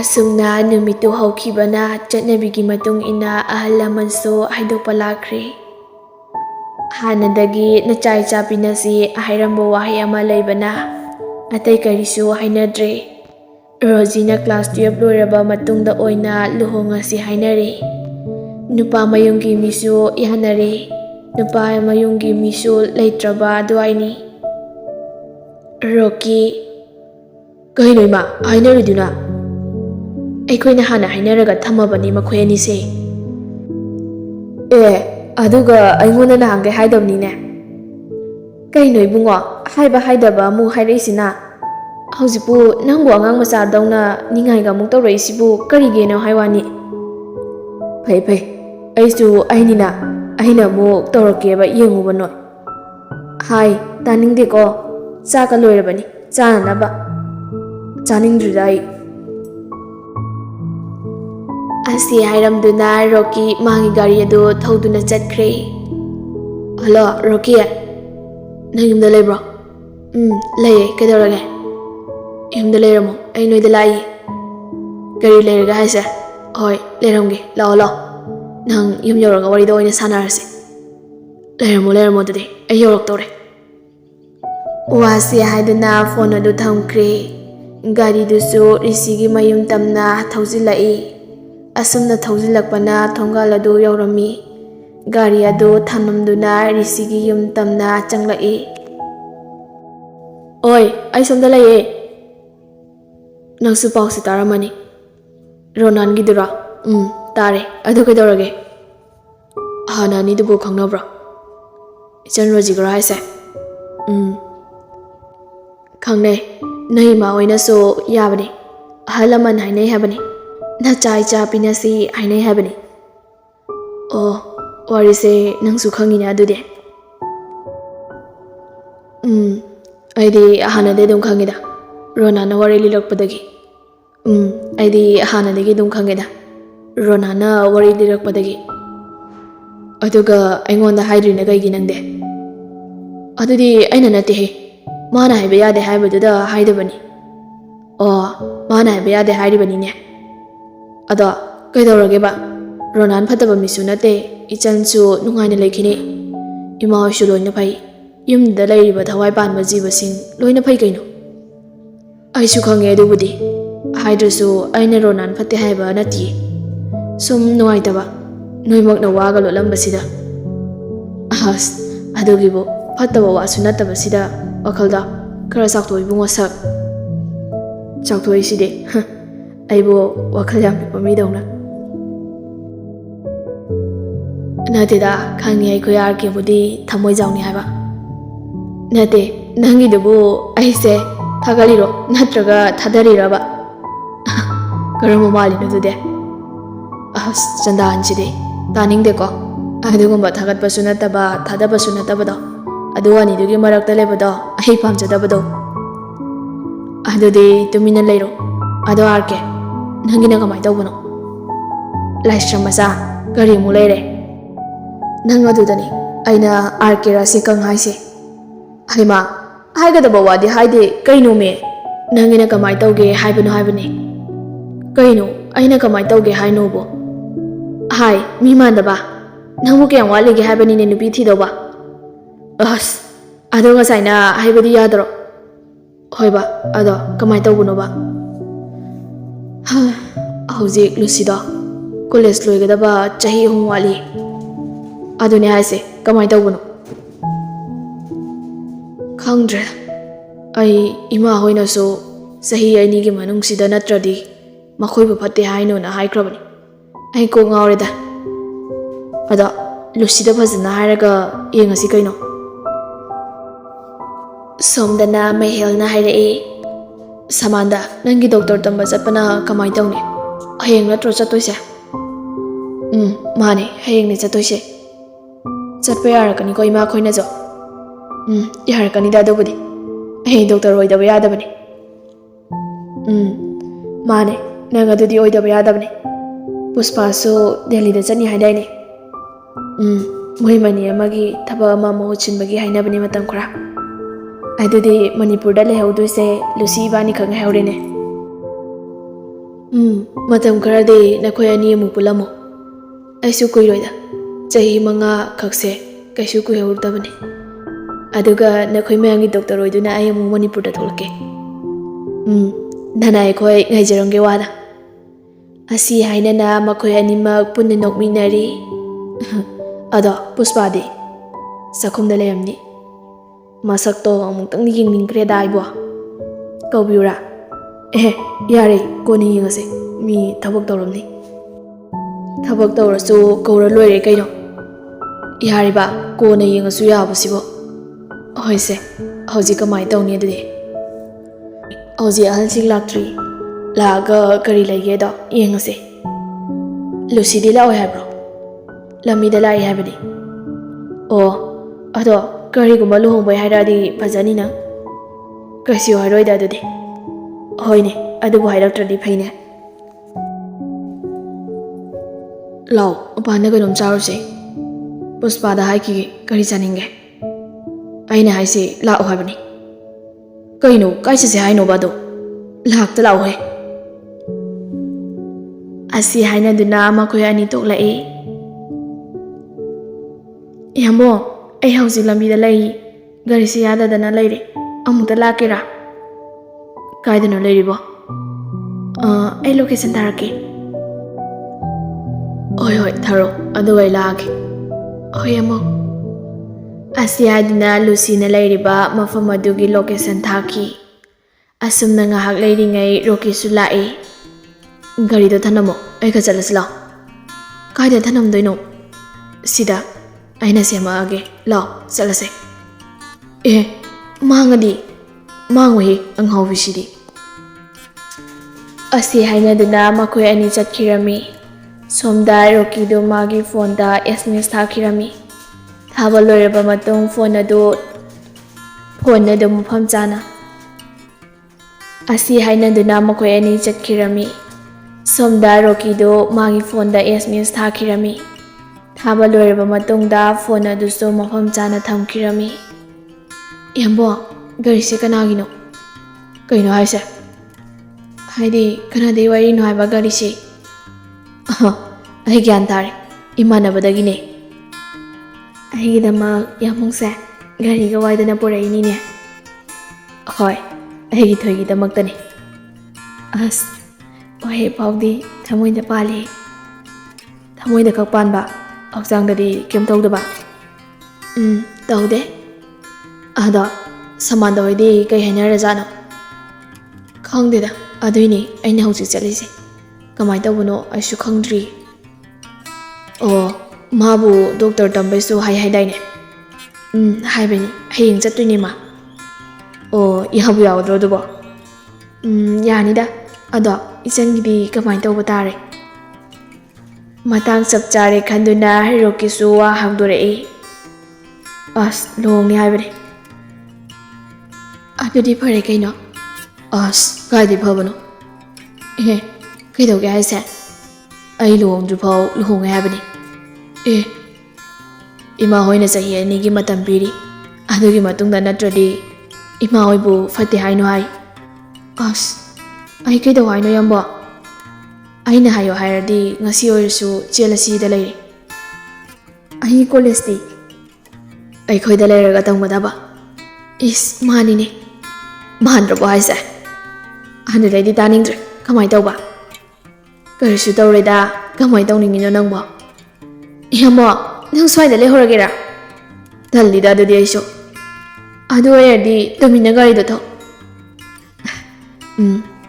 ꯑꯁꯨꯝꯅ ꯅꯨꯃꯤꯠꯇꯨ ꯍꯧꯈꯤꯕꯅ ꯆꯠꯅꯕꯤꯒꯤ ꯃꯇꯨꯡ ꯏꯟꯅ ꯑꯍꯜ ꯂꯃꯟꯁꯨ ꯍꯥꯏꯗꯣꯛꯄ ꯂꯥꯛꯈ꯭ꯔꯦ꯫ ꯍꯥꯟꯅꯗꯒꯤ ꯅꯆꯥ ꯏꯆꯥꯄꯤꯅꯁꯤ ꯍꯥꯏꯔꯝꯕ ꯋꯥꯍꯩ ꯑꯃ ꯂꯩꯕꯅ ꯑꯇꯩ ꯀꯔꯤꯁꯨ ꯍꯥꯏꯅꯗ꯭ꯔꯦ꯫ ꯔꯣꯖꯤꯅ ꯀ꯭ꯂꯥꯁ 12 ꯂꯣꯏꯔꯕ ꯃꯇꯨꯡꯗ ꯑꯣꯏꯅ ꯂꯨꯍꯣꯡꯉꯁꯤ ꯍꯥꯏꯅꯔꯦ꯫ ꯅꯨꯄꯥ ꯃꯌꯨꯝꯒꯤ ꯃꯤꯁꯨ ꯌꯥꯅꯔꯦ, ꯅꯨꯄꯥ ꯃꯌꯨꯝꯒꯤ ꯃꯤꯁꯨ ꯂꯩꯇ꯭ꯔꯕ ꯑꯗꯨꯋꯥꯏꯅꯤ꯫ ꯔꯣꯀꯤ, ꯀꯩꯅꯣ ꯏꯃꯥ ꯍꯥꯏꯅꯔꯤꯗꯨꯅ? ꯑꯩꯈꯣꯏꯅ ꯍꯥꯟꯅ ꯍꯥꯏꯅꯔꯒ ꯊꯝꯃꯕꯅꯤ ꯃꯈꯣꯏ ꯑꯅꯤꯁꯦ꯫ ꯑꯗꯨꯒ ꯑꯩꯉꯣꯟꯗ ꯅꯍꯥꯟꯒꯩ ꯍꯥꯏꯗꯕꯅꯤꯅꯦ꯫ ꯀꯩꯅꯣ ꯏꯕꯨꯡꯉꯣ, ꯍꯥꯏꯕ ꯍꯥꯏꯗꯕ ꯑꯃꯨꯛ ꯍꯥꯏꯔꯛꯏꯁꯤꯅ? ꯍꯧꯖꯤꯛꯄꯨ ꯅꯪꯕꯨ ꯑꯉꯥꯡ ꯃꯆꯥꯗꯧꯅ ꯅꯤꯡꯉꯥꯏꯒ ꯑꯃꯨꯛ ꯇꯧꯔꯛꯏꯁꯤꯕꯨ ꯀꯔꯤꯒꯤꯅꯣ ꯍꯥꯏꯋꯥꯅꯤ? ꯐꯩ, ꯑꯩꯁꯨ ꯑꯩꯅꯤꯅ ꯑꯩꯅ ꯑꯃꯨꯛ ꯇꯧꯔꯛꯀꯦꯕ ꯌꯦꯡꯉꯨꯕ ꯅꯣꯏ꯫ ꯍꯥꯏ, ꯇꯥꯅꯤꯡꯗꯦꯀꯣ, ꯆꯥꯛꯀ ꯂꯣꯏꯔꯕꯅꯤ, ꯆꯥꯅꯅꯕ꯫ ꯆꯥꯅꯤꯡꯗ꯭ꯔꯤꯗ ꯑꯩ꯫ ꯑꯁꯤ ꯍꯥꯏꯔꯝꯗꯨꯅ ꯔꯣꯀꯤ ꯃꯥꯒꯤ ꯒꯥꯔꯤ ꯑꯗꯨ ꯊꯧꯗꯨꯅ ꯆꯠꯈ꯭ꯔꯦ꯫ ꯍꯜꯂꯣ ꯔꯣꯀꯤ, ꯅꯪ ꯌꯨꯝꯗ ꯂꯩꯕ꯭ꯔꯣ? ꯂꯩꯌꯦ, ꯀꯩꯗꯧꯔꯒꯦ? ꯌꯨꯝꯗ ꯂꯩꯔꯝꯃꯣ, ꯑꯩ ꯅꯣꯏꯗ ꯂꯥꯛꯏ꯫ ꯀꯔꯤ ꯂꯩꯔꯒꯦ ꯍꯥꯏꯁꯦ? ꯍꯣꯏ ꯂꯩꯔꯝꯒꯦ, ꯂꯥꯛꯑꯣ꯫ ꯅꯪ ꯌꯨꯝ ꯌꯧꯔꯒ ꯋꯥꯔꯤꯗꯣ ꯑꯣꯏꯅ ꯁꯥꯟꯅꯔꯁꯤ꯫ ꯂꯩꯔꯝꯃꯣ ꯑꯗꯨꯗꯤ, ꯑꯩ ꯌꯧꯔꯛꯇꯧꯔꯦ꯫ ꯋꯥꯁꯤ ꯍꯥꯏꯗꯨꯅ ꯐꯣꯟ ꯑꯗꯨ ꯊꯝꯈ꯭ꯔꯦ꯫ ꯒꯥꯔꯤꯗꯨꯁꯨ ꯔꯤꯁꯤꯒꯤ ꯃꯌꯨꯝ ꯇꯝꯅ ꯊꯧꯖꯤꯜꯂꯛꯏ꯫ ꯑꯁꯨꯝꯅ ꯊꯧꯖꯤꯜꯂꯛꯄꯅ ꯊꯣꯡꯒꯥꯜ ꯑꯗꯨ ꯌꯧꯔꯝꯃꯤ꯫ ꯒꯥꯔꯤ ꯑꯗꯨ ꯊꯝꯂꯝꯗꯨꯅ ꯔꯤꯁꯤꯒꯤ ꯌꯨꯝ ꯇꯝꯅ ꯆꯪꯂꯛꯏ꯫ ꯑꯣꯏ, ꯑꯩ ꯁꯣꯝꯗ ꯂꯩꯌꯦ꯫ ꯅꯪꯁꯨ ꯄꯥꯎꯁꯤ ꯇꯥꯔꯝꯃꯅꯤ꯫ ꯔꯣꯅꯥꯟꯒꯤꯗꯨꯔꯣ? ꯇꯥꯔꯦ, ꯑꯗꯨ ꯀꯩꯗꯧꯔꯒꯦ? ꯍꯥꯟꯅ ꯑꯅꯤꯗꯨꯕꯨ ꯈꯪꯅꯕ꯭ꯔꯣ? ꯏꯆꯟ ꯔꯣꯖꯤꯒꯔꯣ ꯍꯥꯏꯁꯦ? ꯈꯪꯅꯩ, ꯅꯣꯏ ꯏꯃꯥ ꯍꯣꯏꯅꯁꯨ ꯌꯥꯕꯅꯤ, ꯑꯍꯜ ꯂꯃꯟ ꯍꯥꯏꯅꯩ ꯍꯥꯏꯕꯅꯤ, ꯅꯆꯥ ꯏꯆꯥꯄꯤꯅꯁꯤ ꯍꯥꯏꯅꯩ ꯍꯥꯏꯕꯅꯤ꯫ ꯑꯣ, ꯋꯥꯔꯤꯁꯦ ꯅꯪꯁꯨ ꯈꯪꯉꯤꯅꯦ ꯑꯗꯨꯗꯤ꯫ ꯑꯩꯗꯤ ꯍꯥꯟꯅꯗꯤ ꯑꯗꯨꯝ ꯈꯪꯉꯤꯗ, ꯔꯣꯅꯥꯅ ꯋꯥꯔꯤ ꯂꯤꯔꯛꯄꯗꯒꯤ꯫ ꯑꯩꯗꯤ ꯍꯥꯟꯅꯗꯒꯤ ꯑꯗꯨꯝ ꯈꯪꯉꯦꯗ, ꯔꯣꯅꯥꯅ ꯋꯥꯔꯤ ꯂꯤꯔꯛꯄꯗꯒꯤ꯫ ꯑꯗꯨꯒ ꯑꯩꯉꯣꯟꯗ ꯍꯥꯏꯗ꯭ꯔꯤꯅ ꯀꯩꯒꯤ ꯅꯪꯗꯤ? ꯑꯗꯨꯗꯤ ꯑꯩꯅ ꯅꯠꯇꯦꯍꯦ, ꯃꯥꯅ ꯍꯥꯏꯕ ꯌꯥꯗꯦ ꯍꯥꯏꯕꯗꯨꯗ ꯍꯥꯏꯗꯕꯅꯤ꯫ ꯑꯣ, ꯃꯥꯅ ꯍꯥꯏꯕ ꯌꯥꯗꯦ ꯍꯥꯏꯔꯤꯕꯅꯤꯅꯦ꯫ ꯑꯗꯣ ꯀꯩꯗꯧꯔꯒꯦꯕ? ꯔꯣꯅꯥꯟ ꯐꯠꯇꯕ ꯃꯤꯁꯨ ꯅꯠꯇꯦ, ꯏꯆꯟꯁꯨ ꯅꯨꯡꯉꯥꯏꯅ ꯂꯩꯈꯤꯅꯤ, ꯏꯃꯥ ꯍꯣꯏꯁꯨ ꯂꯣꯏꯅ ꯐꯩ, ꯌꯨꯝꯗ ꯂꯩꯔꯤꯕ ꯊꯋꯥꯏ ꯄꯥꯟꯕ ꯖꯤꯕꯁꯤꯡ ꯂꯣꯏꯅ ꯐꯩ ꯀꯩꯅꯣ꯫ ꯑꯩꯁꯨ ꯈꯪꯉꯦ ꯑꯗꯨꯕꯨꯗꯤ, ꯍꯥꯏꯗ꯭ꯔꯁꯨ ꯑꯩꯅ ꯔꯣꯅꯥꯟ ꯐꯠꯇꯦ ꯍꯥꯏꯕ ꯅꯠꯇꯤꯌꯦ, ꯁꯨꯝ ꯅꯨꯡꯉꯥꯏꯇꯕ, ꯅꯣꯏꯃꯛꯅ ꯋꯥꯒ ꯂꯣꯠꯂꯝꯕꯁꯤꯗ꯫ ꯑꯁ, ꯑꯗꯨꯒꯤꯕꯨ ꯐꯠꯇꯕ ꯋꯥꯁꯨ ꯅꯠꯇꯕꯁꯤꯗ ꯋꯥꯈꯜꯗꯣ ꯈꯔ ꯆꯥꯎꯊꯣꯛ ꯏꯕꯨꯡꯉꯣ ꯁꯛ꯫ ꯆꯥꯎꯊꯣꯛꯏꯁꯤꯗꯤ, ꯑꯩꯕꯨ ꯋꯥꯈꯜ ꯌꯥꯝ ꯄꯤꯛꯄ ꯃꯤꯗꯧꯅ꯫ ꯅꯠꯇꯦꯗ, ꯈꯪꯉꯦ ꯑꯩꯈꯣꯏ ꯑꯥꯔꯀꯦꯕꯨꯗꯤ ꯊꯃꯣꯏꯖꯥꯎꯅꯤ ꯍꯥꯏꯕ꯫ ꯅꯠꯇꯦ, ꯅꯪꯒꯤꯗꯨꯕꯨ ꯑꯩꯁꯦ ꯊꯥꯒꯠꯂꯤꯔꯣ ꯅꯠꯇ꯭ꯔꯒ ꯊꯥꯗꯔꯤꯔꯕ? ꯀꯔꯝꯕ ꯃꯥꯜꯂꯤꯅꯣ ꯑꯗꯨꯗꯤ? ꯑꯁ, ꯆꯟꯗꯥꯟꯁꯤꯗꯤ ꯇꯥꯅꯤꯡꯗꯦꯀꯣ, ꯑꯗꯨꯒꯨꯝꯕ ꯊꯥꯒꯠꯄꯁꯨ ꯅꯠꯇꯕ ꯊꯥꯗꯕꯁꯨ ꯅꯠꯇꯕꯗꯣ, ꯑꯗꯨ ꯑꯅꯤꯗꯨꯒꯤ ꯃꯔꯛꯇ ꯂꯩꯕꯗꯣ ꯑꯩ ꯄꯥꯝꯖꯗꯕꯗꯣ꯫ ꯑꯗꯨꯗꯤ ꯇꯨꯃꯤꯟꯅ ꯂꯩꯔꯣ꯫ ꯑꯗꯣ ꯑꯥꯔꯀꯦ, ꯅꯪꯒꯤꯅ ꯀꯃꯥꯏꯅ ꯇꯧꯕꯅꯣ? ꯂꯥꯏꯁ꯭ꯔꯝ ꯃꯆꯥ, ꯀꯔꯤꯃꯨꯛ ꯂꯩꯔꯦ? ꯅꯪ ꯑꯗꯨꯗꯅꯤ ꯑꯩꯅ ꯑꯥꯔꯀꯦ ꯔꯥꯁꯤꯀꯪ ꯍꯥꯏꯁꯦ꯫ ꯍꯩꯃꯥ, ꯍꯥꯏꯒꯗꯕ ꯋꯥꯗꯤ ꯍꯥꯏꯗꯦ ꯀꯩꯅꯣꯃꯦ, ꯅꯪꯒꯤꯅ ꯀꯃꯥꯏꯅ ꯇꯧꯒꯦ ꯍꯥꯏꯕꯅꯣ ꯍꯥꯏꯕꯅꯦ꯫ ꯀꯩꯅꯣ ꯑꯩꯅ ꯀꯃꯥꯏꯅ ꯇꯧꯒꯦ ꯍꯥꯏꯅꯣꯕꯣ? ꯍꯥꯏ, ꯃꯤ ꯃꯥꯟꯗꯕ, ꯅꯪꯕꯨ ꯀꯌꯥꯝ ꯋꯥꯠꯂꯤꯒꯦ ꯍꯥꯏꯕꯅꯤꯅꯦ ꯅꯨꯄꯤ ꯊꯤꯗꯧꯕ? ꯑꯁ, ꯑꯗꯣ ꯉꯁꯥꯏꯅ ꯍꯥꯏꯕꯗꯤ ꯌꯥꯗ꯭ꯔꯣ? ꯍꯣꯏꯕ, ꯑꯗꯣ ꯀꯃꯥꯏꯅ ꯇꯧꯕꯅꯣꯕ? ꯍꯧꯖꯤꯛ ꯂꯨꯁꯤꯗꯣ ꯀꯣꯂꯦꯖ ꯂꯣꯏꯒꯗꯕ ꯆꯍꯤ 3 ꯋꯥꯠꯂꯤ꯫ ꯑꯗꯨꯅꯦ ꯍꯥꯏꯁꯦ, ꯀꯃꯥꯏꯅ ꯇꯧꯕꯅꯣ? ꯈꯪꯗ꯭ꯔꯦ, ꯑꯩ ꯏꯃꯥ ꯍꯣꯏꯅꯁꯨ ꯆꯍꯤ 2ꯒꯤ ꯃꯅꯨꯡꯁꯤꯗ ꯅꯠꯇ꯭ꯔꯗꯤ ꯃꯈꯣꯏꯕꯨ ꯐꯠꯇꯦ ꯍꯥꯏꯅꯣꯅ ꯍꯥꯏꯈ꯭ꯔꯕꯅꯤ꯫ ꯑꯩ ꯀꯣꯛ ꯉꯥꯎꯔꯦꯗ꯫ ꯑꯗꯣ ꯂꯨꯁꯤꯗ ꯐꯖꯅ ꯍꯥꯏꯔꯒ ꯌꯦꯡꯉꯁꯤ ꯀꯩꯅꯣ? ꯁꯣꯝꯗꯅ ꯃꯍꯦꯜꯅ ꯍꯥꯏꯔꯛꯏ꯫ ꯁꯃꯥꯟꯗ, ꯅꯪꯒꯤ ꯗꯣꯛꯇꯔ ꯇꯝꯕ ꯆꯠꯄꯅ ꯀꯃꯥꯏꯅ ꯇꯧꯅꯤ? ꯍꯌꯦꯡ ꯅꯠꯇ꯭ꯔꯣ ꯆꯠꯇꯣꯏꯁꯦ? ꯃꯥꯅꯦ, ꯍꯌꯦꯡꯅꯦ ꯆꯠꯇꯣꯏꯁꯦ꯫ ꯆꯠꯄ ꯌꯥꯔꯛꯀꯅꯤꯀꯣ ꯏꯃꯥ ꯈꯣꯏꯅꯁꯨ? ꯌꯥꯔꯛꯀꯅꯤꯗ ꯑꯗꯨꯕꯨꯗꯤ, ꯑꯩ ꯗꯣꯛꯇꯔ ꯑꯣꯏꯗꯕ ꯌꯥꯗꯕꯅꯤ꯫ ꯃꯥꯅꯦ, ꯅꯪ ꯑꯗꯨꯗꯤ ꯑꯣꯏꯗꯕ ꯌꯥꯗꯕꯅꯤ꯫ ꯄꯨꯁꯄꯥꯁꯨ ꯗꯦꯜꯂꯤꯗ ꯆꯠꯅꯤ ꯍꯥꯏꯗꯥꯏꯅꯦ? ꯃꯣꯏ ꯃꯅꯤ ꯑꯃꯒꯤ ꯊꯕꯛ ꯑꯃ ꯃꯍꯨꯠ ꯁꯤꯟꯕꯒꯤ ꯍꯥꯏꯅꯕꯅꯤ ꯃꯇꯝ ꯈꯔ꯫ ꯑꯗꯨꯗꯤ ꯃꯅꯤꯄꯨꯔꯗ ꯂꯩꯍꯧꯗꯣꯏꯁꯦ ꯂꯨꯁꯤ ꯏꯕꯥꯅꯤ ꯈꯛ ꯉꯥꯏꯍꯧꯔꯦꯅꯦ꯫ Matam kharadi nakhoi ani amuk pulamo. Aisu kuiroida. Chahi 5 khakse kaisu kuihurtabane. Aduga nakhoi mayamgi doctor oiduna ai amuk Manipur da tholke. Dhanai khoi ngaijarange wada. Asi hainana makhoi animak punna nokminari. Ado Puspadi sakhumda layamni. Masakto amuktang yengningreda aibo. Kaubiura. Yare koni yengase mi thabak tawramni. Thabak tawrasu kaura loire kaino. Yare ba kona yengasu yabasibo. Hoise hauji kamai tawni adudi. Hauji ahalsing laktri. Laga kari laige do yengase. Lucy di lao haibro. Lami da lai haibani. Ado kari gumba luhongbai hairadi fajani na. Kasiyo haroida adudi. Hoine adubu hairaktradi phaine. Lao upana kainom charuse. Puspada haiki kari chaninge. Aina haisi lao haibani. Kaino kaisi se haino bado. Lakta lao hai. Asi haina duna makhoi ani toklai. Yambo ai hauji lambi da lai gari se yada dana laire. Amuta lakira. Kaidana lairibo. Ai location tharake. Hoi tharo adu ai lage. Hoi amo. Asi adina Lucy na lairiba mafam adugi location thaki. Asumna ngahak lairingai Rocky su lai. Gari do thanamo ai ka chalasla. Kaida thanam doino. Sida aina sema age lao chalase. Mangadi mangwe anghau bisidi. Asi haina duna makhoi ani chatkirami. Somda Rocky do magi phone da SMS thakirami. Thaba loiraba matung phone adu mufam chana. Asi haina duna makhoi ani chatkirami. Somda Rocky do magi phone da SMS thakirami. Thaba loiraba matung da phone adu so mufam chana thamkirami. Yambo gari se kanagino. Kaino haise. Haidi kanade wari no haiba gari se. Ai gyan tare. Imanabadagi ne. Ai dama yamongse gari ga waidana porai ni ne. Hoi. Ai gi thoi gi damakta ne. As ohe paudi thamoi da pali. Thamoi da kak pan ba. Aksang da di kem tau da ba. Tau de. Ada samanda hoidi kai haina rajano. Khangde da aduini aina hauji chalise. Kamai tawuno aisu khangdri. Mabu doctor tambai su hai daine. Hai bani hayeng chattuini ma. Yabu yawdro dubo. Yani da ado ichangi kamai tawba tare. Matang chap chare khanduna Rocky su wa hangdore. As long ni hai bani. Adudi phare kaino. As kaidi phabano. Kaidoge haise. Ai luhong ju phau luhong hai bani. Ima hoina chahi ani gi matam piri. Adugi matungda natradi ima hoibu fate haino hai. As ai kaido haino yambo. Aina hayo hairadi ngasi oirisu chelasi da lairi. Ai college di. Ai khoida lairaga tangmadaba. Is mani ne. Mandrabo haise. Anu ready taningdre. Kamai tawba. Karisu tawreda kamai tawningino nangbo. Yambo nang swaida lehoragera. Dallida adudi aisu. Adu ayardi tumina gari do thaw.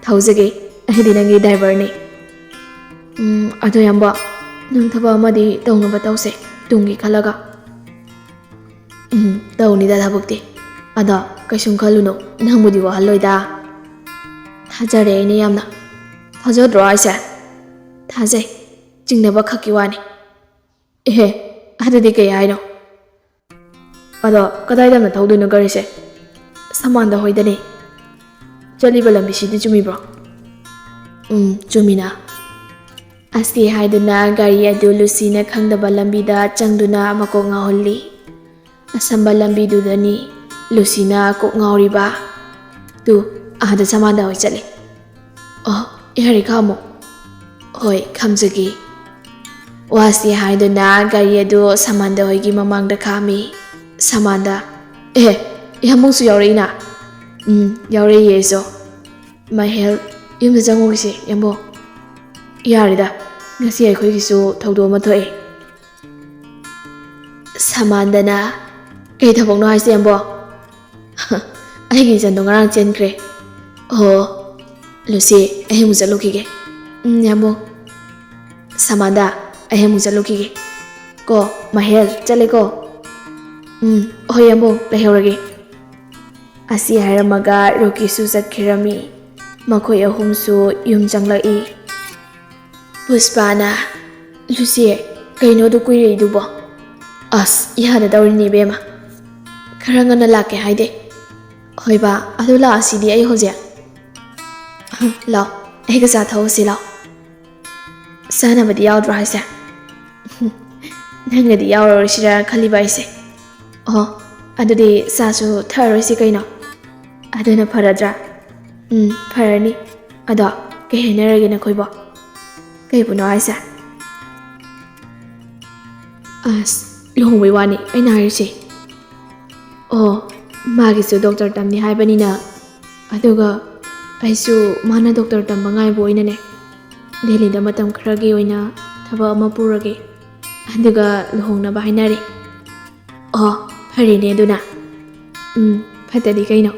Thawjage aidi nangi driver ne. Adu yambo nang thaba amadi tawnaba tawse tungi khalaga. Tawni da thabukti. Ada kaisum khaluno nangmudi wahalloida. Thajare ni yamna. Thajadro aise. Thajai jingnaba khaki wani. Adudi kai haino. Ado kadaida na thawduno gari se. Samanda hoidani. Chaliba lambi sidi chumibro. Chumina. Asi haiduna gari adu Lucy na khangdaba lambi da changduna makok ngahulli. Asamba lambi dudani Lucy na kok ngawriba. Tu ada samanda hoi chale. ꯌꯥꯔꯦ ꯈꯥꯝꯃꯣ. ꯍꯣꯏ ꯈꯥꯝꯖꯒꯦ. ꯋꯥꯁꯤ ꯍꯥꯏꯗꯨꯅ ꯒꯥꯔꯤ ꯑꯗꯨ ꯁꯃꯥꯟꯗ ꯍꯣꯏꯒꯤ ꯃꯃꯥꯡꯗ ꯈꯥꯝꯃꯤ. ꯁꯃꯥꯟꯗ: ꯌꯥꯝꯕꯨꯡꯁꯨ ꯌꯥꯎꯔꯛꯏꯅ? ꯌꯥꯎꯔꯛꯏꯌꯦ ꯑꯩꯁꯨ. ꯃꯍꯦꯜ, ꯌꯨꯝꯗ ꯆꯪꯉꯨꯈꯤꯁꯦ ꯌꯥꯝꯕꯨꯡ. ꯌꯥꯔꯦꯗ, ꯉꯁꯤ ꯑꯩꯈꯣꯏꯒꯤꯁꯨ ꯊꯧꯗꯣꯛ ꯑꯃ ꯊꯣꯛꯑꯦ. ꯁꯃꯥꯟꯗꯅ: ꯀꯩ ꯊꯕꯛꯅꯣ ꯍꯥꯏꯁꯦ ꯌꯥꯝꯕꯨꯡ? ꯑꯩꯒꯤ ꯏꯆꯟꯗꯣ ꯉꯔꯥꯡ ꯆꯦꯟꯈ꯭ꯔꯦ. ꯑꯣ, ꯂꯨꯁꯤ, ꯑꯩ ꯑꯃꯨꯛ ꯆꯠꯂꯨꯈꯤꯒꯦ. ꯌꯥꯝꯕꯨꯡ. ꯁꯃꯥꯟꯗ, ꯑꯩ ꯑꯃꯨꯛ ꯆꯠꯂꯨꯈꯤꯒꯦ. ꯀꯣ, ꯃꯍꯦꯜ, ꯆꯠꯂꯦꯀꯣ. ꯍꯣꯏ ꯌꯥꯝꯕꯨꯡ, ꯂꯩꯍꯧꯔꯒꯦ. ꯑꯁꯤ ꯍꯥꯏꯔꯝꯃꯒ ꯔꯣꯀꯤꯁꯨ ꯆꯠꯈꯤꯔꯝꯃꯤ. ꯃꯈꯣꯏ ꯑꯍꯨꯝꯁꯨ ꯌꯨꯝ ꯆꯪꯂꯛꯏ. ꯄꯨꯁꯄꯥꯅ: ꯂꯨꯁꯤ, ꯀꯩꯅꯣ ꯑꯗꯨ ꯀꯨꯏꯔꯛꯏꯗꯨꯕꯣ? ꯑꯁ, ꯏꯍꯥꯟꯅ ꯇꯧꯔꯤꯅꯤ ꯏꯕꯦꯝꯃ. ꯈꯔ ꯉꯟꯅ ꯂꯥꯛꯀꯦ ꯍꯥꯏꯗꯦ. ꯍꯣꯏ ꯕꯥ, ꯑꯗꯨ ꯂꯥꯛꯑꯁꯤꯗꯤ ꯑꯩ ꯍꯧꯖꯤꯛ. ꯂꯥꯎ, ꯑꯩꯒ ꯆꯥ ꯊꯛꯎꯁꯤ ꯂꯥꯎ. ꯆꯥꯅꯕꯗꯤ ꯌꯥꯎꯗ꯭ꯔꯣ ꯍꯥꯏꯁꯦ? ꯅꯪꯒꯗꯤ ꯌꯥꯎꯔꯔꯣꯏꯁꯤꯔ ꯈꯜꯂꯤꯕ ꯑꯩꯁꯦ. ꯑꯣ, ꯑꯗꯨꯗꯤ ꯆꯥꯁꯨ ꯊꯛꯑꯔꯣꯏꯁꯤ ꯀꯩꯅꯣ. ꯑꯗꯨꯅ ꯐꯔꯗ꯭ꯔꯥ? ꯐꯔꯅꯤ. ꯑꯗꯣ ꯀꯩ ꯍꯥꯏꯅꯔꯒꯦ ꯅꯈꯣꯏꯕꯣ? ꯀꯩꯕꯨꯅꯣ ꯍꯥꯏꯁꯦ? ꯑꯁ, ꯂꯨꯍꯣꯡꯕꯩ ꯋꯥꯅꯤ ꯑꯩꯅ ꯍꯥꯏꯔꯤꯁꯦ. ꯑꯣ, ꯃꯥꯒꯤꯁꯨ ꯗꯣꯛꯇꯔ ꯇꯝꯅꯤ ꯍꯥꯏꯕꯅꯤꯅ, ꯑꯗꯨꯒ ꯑꯩꯁꯨ ꯃꯥꯅ ꯗꯣꯛꯇꯔ ꯇꯝꯕ ꯉꯥꯏꯕ ꯑꯣꯏꯅꯅꯦ, ꯗꯦꯜꯂꯤꯗ ꯃꯇꯝ ꯈꯔꯒꯤ ꯑꯣꯏꯅ ꯊꯕꯛ ꯑꯃ ꯄꯨꯔꯒꯦ, ꯑꯗꯨꯒ ꯂꯨꯍꯣꯡꯅꯕ ꯍꯥꯏꯅꯔꯤ. ꯑꯣ, ꯐꯔꯦꯅꯦ ꯑꯗꯨꯅ. ꯐꯠꯇꯗꯤ ꯀꯩꯅꯣ.